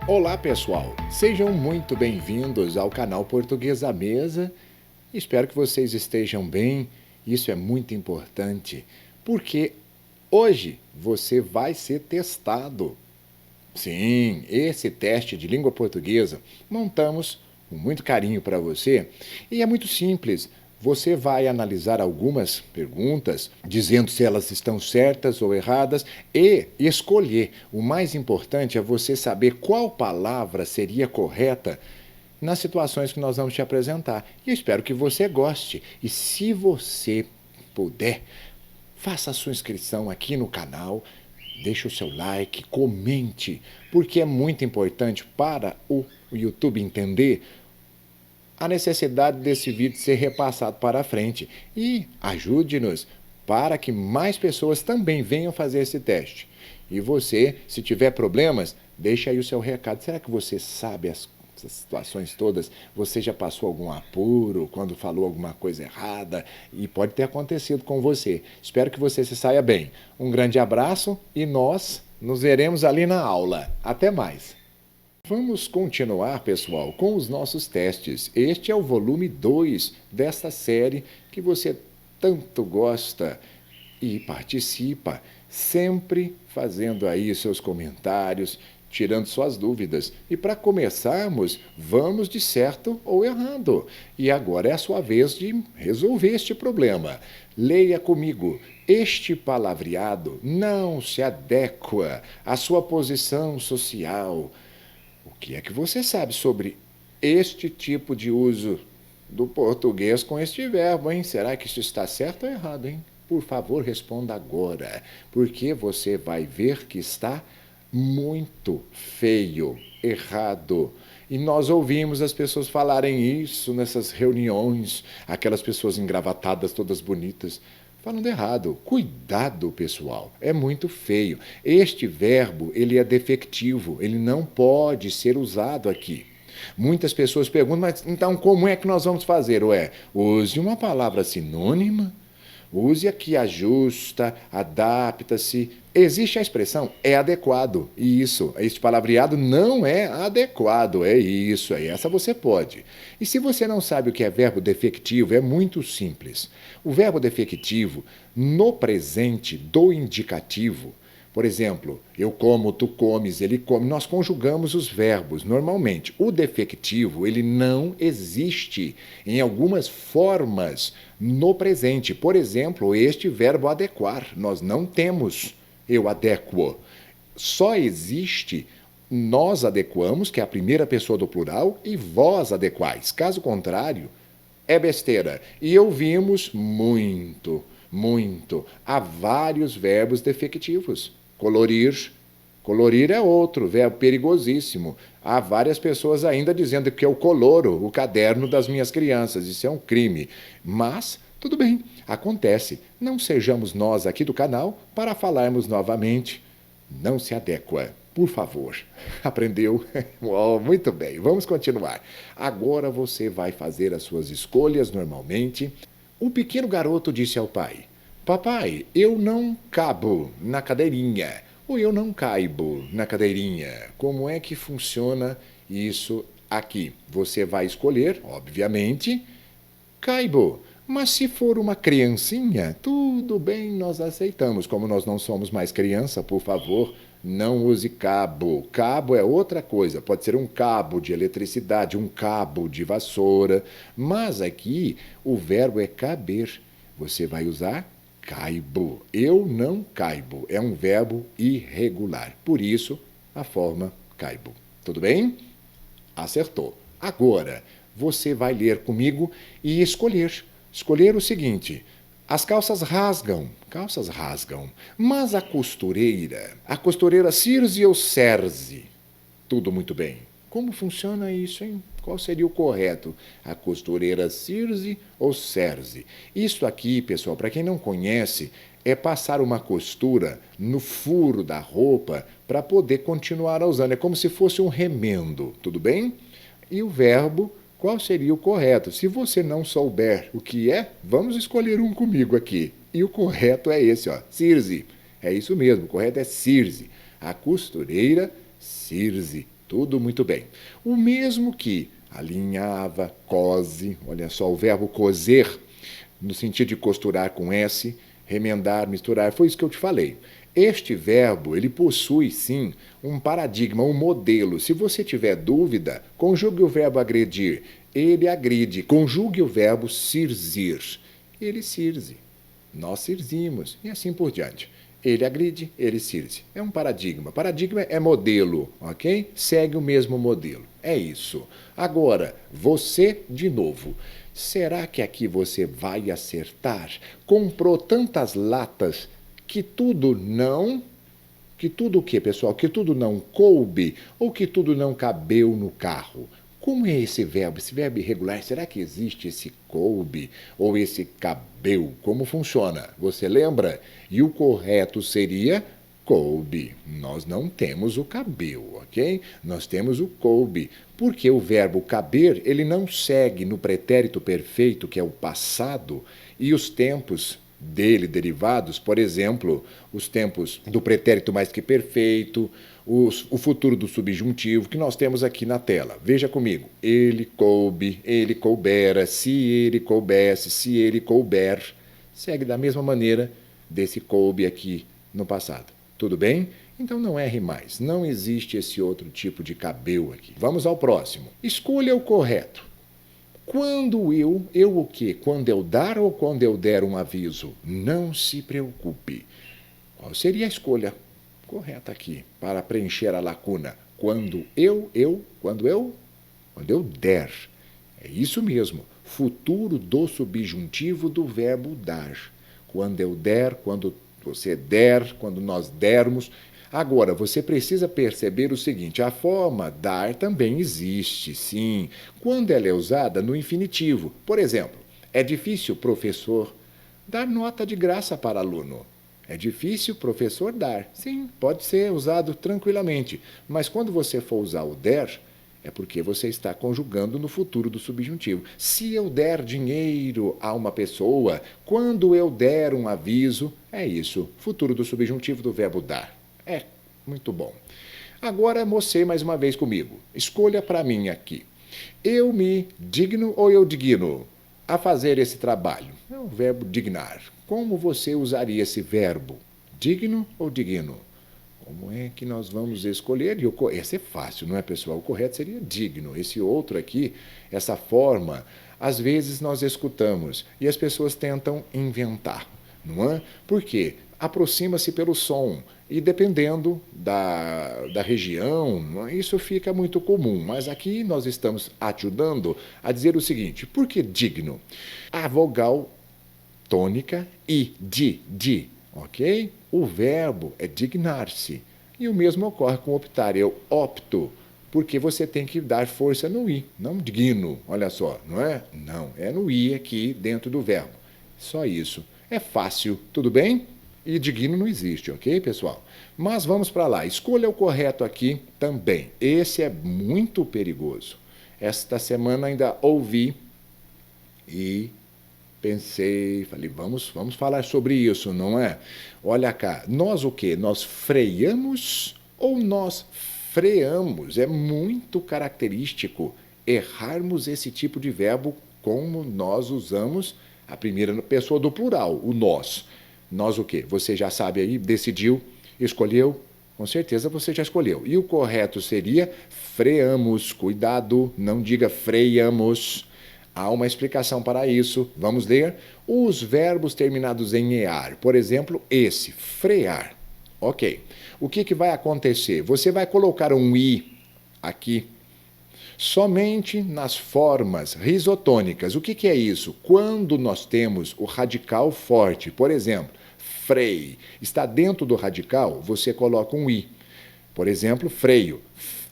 Olá pessoal, sejam muito bem-vindos ao canal Português à Mesa. Espero que vocês estejam bem, isso é muito importante, porque hoje você vai ser testado. Sim, esse teste de língua portuguesa montamos com muito carinho para você e é muito simples. Você vai analisar algumas perguntas, dizendo se elas estão certas ou erradas e escolher. O mais importante é você saber qual palavra seria correta nas situações que nós vamos te apresentar. E eu espero que você goste. E se você puder, faça a sua inscrição aqui no canal, deixe o seu like, comente, porque é muito importante para o YouTube entender a necessidade desse vídeo ser repassado para a frente e ajude-nos para que mais pessoas também venham fazer esse teste. E você, se tiver problemas, deixa aí o seu recado. Será que você sabe essas situações todas? Você já passou algum apuro quando falou alguma coisa errada? E pode ter acontecido com você. Espero que você se saia bem. Um grande abraço e nós nos veremos ali na aula. Até mais! Vamos continuar, pessoal, com os nossos testes. Este é o volume 2 desta série que você tanto gosta e participa, sempre fazendo aí seus comentários, tirando suas dúvidas. E para começarmos, vamos de certo ou errado. E agora é a sua vez de resolver este problema. Leia comigo. Este palavreado não se adequa à sua posição social. O que é que você sabe sobre este tipo de uso do português com este verbo, hein? Será que isso está certo ou errado, hein? Por favor, responda agora, porque você vai ver que está muito feio, errado. E nós ouvimos as pessoas falarem isso nessas reuniões, aquelas pessoas engravatadas, todas bonitas, falando errado. Cuidado, pessoal, é muito feio. Este verbo, ele é defectivo, ele não pode ser usado aqui. Muitas pessoas perguntam, mas então como é que nós vamos fazer? Ué, use uma palavra sinônima, use a que ajusta, adapta-se. Existe a expressão é adequado. E isso, este palavreado não é adequado. É isso, é essa você pode. E se você não sabe o que é verbo defectivo, é muito simples. O verbo defectivo, no presente do indicativo, por exemplo, eu como, tu comes, ele come, nós conjugamos os verbos normalmente. O defectivo, ele não existe em algumas formas no presente. Por exemplo, este verbo adequar, nós não temos eu adequo. Só existe nós adequamos, que é a primeira pessoa do plural, e vós adequais. Caso contrário, é besteira. E ouvimos muito, muito. Há vários verbos defectivos. Colorir. Colorir é outro verbo perigosíssimo. Há várias pessoas ainda dizendo que eu coloro o caderno das minhas crianças. Isso é um crime. Mas, tudo bem, acontece. Não sejamos nós aqui do canal para falarmos novamente. Não se adequa. Por favor. Aprendeu? Oh, muito bem, vamos continuar. Agora você vai fazer as suas escolhas normalmente. Um pequeno garoto disse ao pai: Papai, eu não cabo na cadeirinha. Ou eu não caibo na cadeirinha. Como é que funciona isso aqui? Você vai escolher, obviamente, caibo. Mas se for uma criancinha, tudo bem, nós aceitamos. Como nós não somos mais criança, por favor, não use cabo. Cabo é outra coisa. Pode ser um cabo de eletricidade, um cabo de vassoura. Mas aqui o verbo é caber. Você vai usar caibo. Eu não caibo. É um verbo irregular. Por isso, a forma caibo. Tudo bem? Acertou. Agora, você vai ler comigo e escolher. Escolher o seguinte: as calças rasgam, mas a costureira Circe ou Cerze? Tudo muito bem. Como funciona isso, hein? Qual seria o correto? A costureira Circe ou Cerze? Isso aqui, pessoal, para quem não conhece, é passar uma costura no furo da roupa para poder continuar usando. É como se fosse um remendo, tudo bem? E o verbo, qual seria o correto? Se você não souber o que é, vamos escolher um comigo aqui. E o correto é esse, ó, Circe. É isso mesmo, o correto é Circe. A costureira Circe. Tudo muito bem. O mesmo que alinhava, cose, olha só, o verbo coser, no sentido de costurar com S, remendar, misturar, foi isso que eu te falei. Este verbo, ele possui, sim, um paradigma, um modelo. Se você tiver dúvida, conjugue o verbo agredir. Ele agride. Conjugue o verbo cirzir. Ele cirze. Nós cirzimos. E assim por diante. Ele agride, ele cirze. É um paradigma. Paradigma é modelo, ok? Segue o mesmo modelo. É isso. Agora, você, de novo. Será que aqui você vai acertar? Comprou tantas latas que tudo não... Que tudo o quê, pessoal? Que tudo não coube ou que tudo não cabeu no carro? Como é esse verbo? Esse verbo irregular, será que existe esse coube ou esse cabeu? Como funciona? Você lembra? E o correto seria coube. Nós não temos o cabeu, ok? Nós temos o coube. Porque o verbo caber, ele não segue no pretérito perfeito, que é o passado, e os tempos dele derivados, por exemplo, os tempos do pretérito mais que perfeito, o futuro do subjuntivo que nós temos aqui na tela. Veja comigo. Ele coube, ele coubera, se ele coubesse, se ele couber. Segue da mesma maneira desse coube aqui no passado. Tudo bem? Então não erre mais. Não existe esse outro tipo de cabeu aqui. Vamos ao próximo. Escolha o correto. Quando eu o quê? Quando eu dar ou quando eu der um aviso? Não se preocupe. Qual seria a escolha correta aqui para preencher a lacuna? Quando eu der. É isso mesmo. Futuro do subjuntivo do verbo dar. Quando eu der, quando você der, quando nós dermos. Agora, você precisa perceber o seguinte, a forma dar também existe, sim, quando ela é usada no infinitivo. Por exemplo, é difícil professor dar nota de graça para aluno. É difícil professor dar. Sim, pode ser usado tranquilamente, mas quando você for usar o der, é porque você está conjugando no futuro do subjuntivo. Se eu der dinheiro a uma pessoa, quando eu der um aviso, é isso, futuro do subjuntivo do verbo dar. É, muito bom. Agora você mais uma vez comigo. Escolha para mim aqui. Eu me digno ou eu digno a fazer esse trabalho? É o verbo dignar. Como você usaria esse verbo? Digno ou digno? Como é que nós vamos escolher? Esse é fácil, não é, pessoal? O correto seria digno. Esse outro aqui, essa forma, às vezes nós escutamos e as pessoas tentam inventar, não é? Por quê? Aproxima-se pelo som e dependendo da região, isso fica muito comum. Mas aqui nós estamos ajudando a dizer o seguinte, por que digno? A vogal tônica e de, ok? O verbo é dignar-se. E o mesmo ocorre com optar. Eu opto, porque você tem que dar força no i, não digno, olha só, não é? Não, é no i aqui dentro do verbo. Só isso. É fácil, tudo bem? E digno não existe, ok, pessoal? Mas vamos para lá. Escolha o correto aqui também. Esse é muito perigoso. Esta semana ainda ouvi e pensei, falei, vamos falar sobre isso, não é? Olha cá, nós o quê? Nós freamos ou nós freamos? É muito característico errarmos esse tipo de verbo como nós usamos a primeira pessoa do plural, o nós. Nós o quê? Você já sabe aí, decidiu, escolheu? Com certeza você já escolheu. E o correto seria freamos. Cuidado, não diga freiamos. Há uma explicação para isso. Vamos ler? Os verbos terminados em ear. Por exemplo, esse, frear. Ok. O que vai acontecer? Você vai colocar um i aqui somente nas formas risotônicas. O que é isso? Quando nós temos o radical forte, por exemplo, frei, está dentro do radical, você coloca um i. Por exemplo, freio.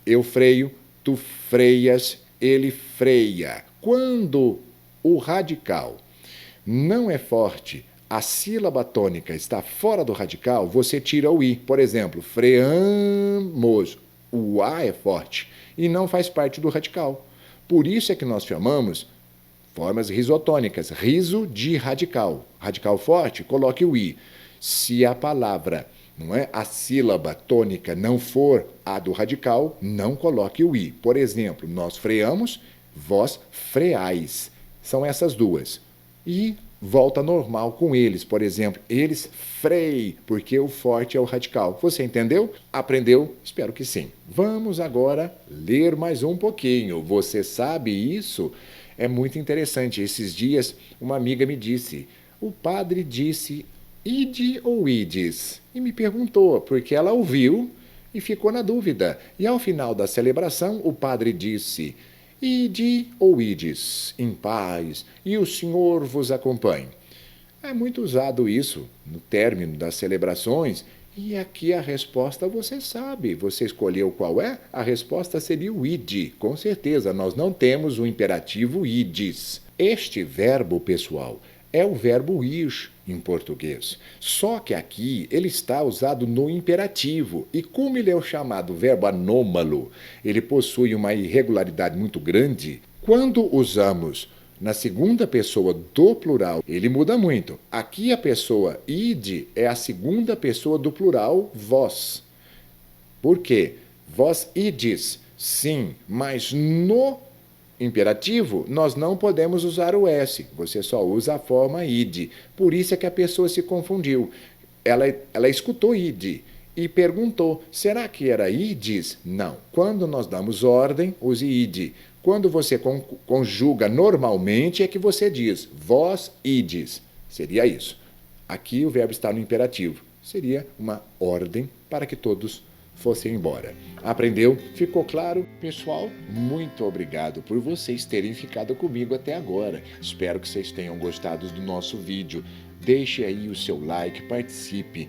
Eu freio, tu freias, ele freia. Quando o radical não é forte, a sílaba tônica está fora do radical, você tira o i. Por exemplo, freamos. O a é forte e não faz parte do radical. Por isso é que nós chamamos formas risotônicas. Riso de radical. Radical forte, coloque o i. Se a palavra não é? A sílaba tônica não for a do radical, não coloque o i. Por exemplo, nós freamos, vós freais. São essas duas. E volta normal com eles. Por exemplo, eles frei, porque o forte é o radical. Você entendeu? Aprendeu? Espero que sim. Vamos agora ler mais um pouquinho. Você sabe isso? É muito interessante. Esses dias, uma amiga me disse, o padre disse ide ou ides? E me perguntou, porque ela ouviu e ficou na dúvida. E ao final da celebração, o padre disse, ide ou ides, em paz, e o Senhor vos acompanhe. É muito usado isso no término das celebrações, e aqui a resposta você sabe. Você escolheu qual é? A resposta seria o ide. Com certeza, nós não temos o imperativo ides. Este verbo, pessoal, é o verbo ir em português. Só que aqui ele está usado no imperativo. E como ele é o chamado verbo anômalo, ele possui uma irregularidade muito grande, quando usamos na segunda pessoa do plural, ele muda muito. Aqui a pessoa ide é a segunda pessoa do plural vós. Por quê? Vós ides, sim, mas no imperativo nós não podemos usar o S. Você só usa a forma ide. Por isso é que a pessoa se confundiu. Ela escutou ide e perguntou, será que era ides? Não. Quando nós damos ordem, use ide. Quando você conjuga normalmente é que você diz, vós ides. Seria isso. Aqui o verbo está no imperativo. Seria uma ordem para que todos fossem embora. Aprendeu? Ficou claro? Pessoal, muito obrigado por vocês terem ficado comigo até agora. Espero que vocês tenham gostado do nosso vídeo. Deixe aí o seu like, participe.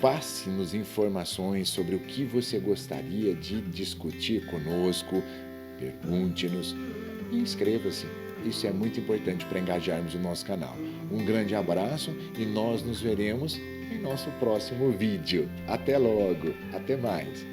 Passe-nos informações sobre o que você gostaria de discutir conosco. Pergunte-nos e inscreva-se. Isso é muito importante para engajarmos o nosso canal. Um grande abraço e nós nos veremos em nosso próximo vídeo. Até logo. Até mais.